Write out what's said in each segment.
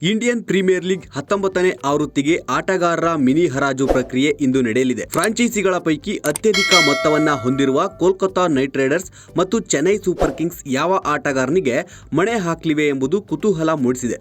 Indian premier league 19ನೇ ಆವೃತ್ತಿಗೆ ಆಟಗಾರರ mini ಹರಾಜು ಪ್ರಕ್ರಿಯೆ ಇಂದು ನಡೆಯಲಿದೆ. ಫ್ರಾಂಚೈಸಿಗಳ ಪೈಕಿ ಅತ್ಯಧಿಕ ಮೊತ್ತವನ್ನ ಹೊಂದಿರುವ ಕೋಲ್ಕತಾ ನೈಟ್ ರೈಡರ್ಸ್ ಮತ್ತು ಚೆನ್ನೈ ಸೂಪರ್ ಕಿಂಗ್ಸ್ ಯಾವ ಆಟಗಾರನಿಗೆ ಮಣೆ ಹಾಕಲಿವೆ ಎಂಬುದು ಕುತೂಹಲ ಮೂಡಿಸಿದೆ.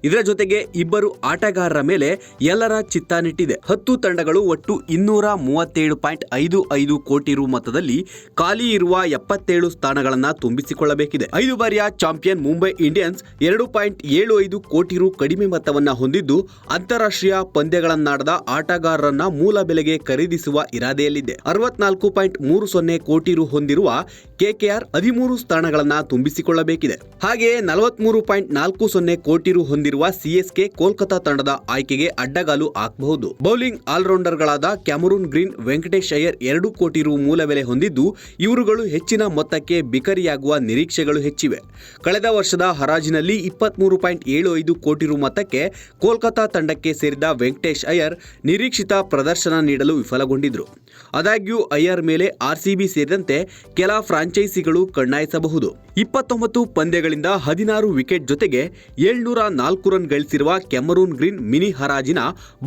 ಇದರ ಜೊತೆಗೆ ಇಬ್ಬರು ಆಟಗಾರರ ಮೇಲೆ ಎಲ್ಲರ ಚಿತ್ತ ನೆಟ್ಟಿದೆ. 10 ತಂಡಗಳು ಒಟ್ಟು 237.55 ಕೋಟಿ ರು ಮೊತ್ತದಲ್ಲಿ ಖಾಲಿ ಇರುವ 77 ಸ್ಥಾನಗಳನ್ನು ತುಂಬಿಸಿಕೊಳ್ಳಬೇಕಿದೆ. 5 ಬಾರಿಯ ಚಾಂಪಿಯನ್ ಮುಂಬೈ ಇಂಡಿಯನ್ಸ್ 2.75 ಕೋಟಿ ರು ಕಡಿಮೆ ಮೊತ್ತವನ್ನ ಹೊಂದಿದ್ದು ಅಂತಾರಾಷ್ಟ್ರೀಯ ಪಂದ್ಯಗಳನ್ನಾಡದ ಆಟಗಾರರನ್ನ ಮೂಲ ಬೆಲೆಗೆ ಖರೀದಿಸುವ ಇರಾದೆಯಲ್ಲಿದೆ. 64.30 ಕೋಟಿ ರು ಹೊಂದಿರುವ ಕೆಕೆಆರ್ 13 ಸ್ಥಾನಗಳನ್ನ ತುಂಬಿಸಿಕೊಳ್ಳಬೇಕಿದೆ. ಹಾಗೆಯೇ 43.40 ಕೋಟಿ ರು ಹೊಂದಿರುವ ಸಿಎಸ್ಕೆ ಕೋಲ್ಕತಾ ತಂಡದ ಆಯ್ಕೆಗೆ ಅಡ್ಡಗಾಲು ಹಾಕಬಹುದು. ಬೌಲಿಂಗ್ ಆಲ್ರೌಂಡರ್ಗಳಾದ ಕ್ಯಾಮರೂನ್ ಗ್ರೀನ್, ವೆಂಕಟೇಶ್ ಅಯ್ಯರ್ 2 ಕೋಟಿ ರು ಮೂಲ ಬೆಲೆ ಹೊಂದಿದ್ದು ಇವರುಗಳು ಹೆಚ್ಚಿನ ಮೊತ್ತಕ್ಕೆ ಬಿಕರಿಯಾಗುವ ನಿರೀಕ್ಷೆಗಳು ಹೆಚ್ಚಿವೆ. ಕಳೆದ ವರ್ಷದ ಹರಾಜಿನಲ್ಲಿ 23.75 ಕೋಟಿ ರು ಮೊತ್ತಕ್ಕೆ ಕೋಲ್ಕತಾ ತಂಡಕ್ಕೆ ಸೇರಿದ ವೆಂಕಟೇಶ್ ಅಯ್ಯರ್ ನಿರೀಕ್ಷಿತ ಪ್ರದರ್ಶನ ನೀಡಲು ವಿಫಲಗೊಂಡಿದ್ರು. ಆದಾಗ್ಯೂ ಅಯ್ಯರ್ ಮೇಲೆ ಆರ್ಸಿಬಿ ಸೇರಿದಂತೆ ಕೆಲ ಫ್ರಾಂಚೈಸಿಗಳು ಕಣ್ಣಾಯಿಸಬಹುದು. 29 ಪಂದ್ಯಗಳಿಂದ 16 ವಿಕೆಟ್ ಜೊತೆಗೆ 704 ರನ್ ಗಳಿಸಿರುವ ಕ್ಯಾಮರೂನ್ ಗ್ರೀನ್ ಮಿನಿ ಹರಾಜಿನ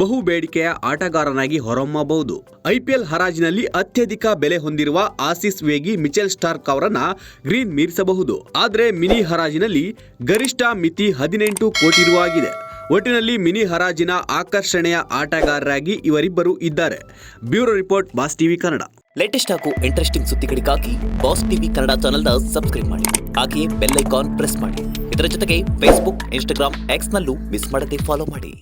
ಬಹು ಬೇಡಿಕೆಯ ಆಟಗಾರನಾಗಿ ಹೊರಹೊಮ್ಮಬಹುದು. ಐಪಿಎಲ್ ಹರಾಜಿನಲ್ಲಿ ಅತ್ಯಧಿಕ ಬೆಲೆ ಹೊಂದಿರುವ ಆಸೀಸ್ ವೇಗಿ ಮಿಚೆಲ್ ಸ್ಟಾರ್ಕ್ ಅವರನ್ನ ಗ್ರೀನ್ ಮೀರಿಸಬಹುದು. ಆದರೆ ಮಿನಿ ಹರಾಜಿನಲ್ಲಿ ಗರಿಷ್ಠ ಮಿತಿ 18 ಕೋಟಿ ರು ಆಗಿದೆ. ಒಟ್ಟಿನಲ್ಲಿ ಮಿನಿ ಹರಾಜಿನ ಆಕರ್ಷಣೆಯ ಆಟಗಾರರಾಗಿ ಇವರಿಬ್ಬರು ಇದ್ದಾರೆ. Bureau report, boss TV Kannada. Latest ಹಾಗೂ ಇಂಟ್ರೆಸ್ಟಿಂಗ್ ಸುದ್ದಿಗಳಿಗಾಗಿ ಬಾಸ್ ಟಿವಿ ಕನ್ನಡ ಚಾನೆಲ್ನ ಸಬ್ಸ್ಕ್ರೈಬ್ ಮಾಡಿ. ಹಾಗೆಯೇ ಬೆಲ್ ಐಕಾನ್ ಪ್ರೆಸ್ ಮಾಡಿ. ಇದರ ಜೊತೆಗೆ ಫೇಸ್ಬುಕ್, ಇನ್ಸ್ಟಾಗ್ರಾಮ್, ಎಕ್ಸ್ ನಲ್ಲೂ ಮಿಸ್ ಮಾಡದೆ ಫಾಲೋ ಮಾಡಿ.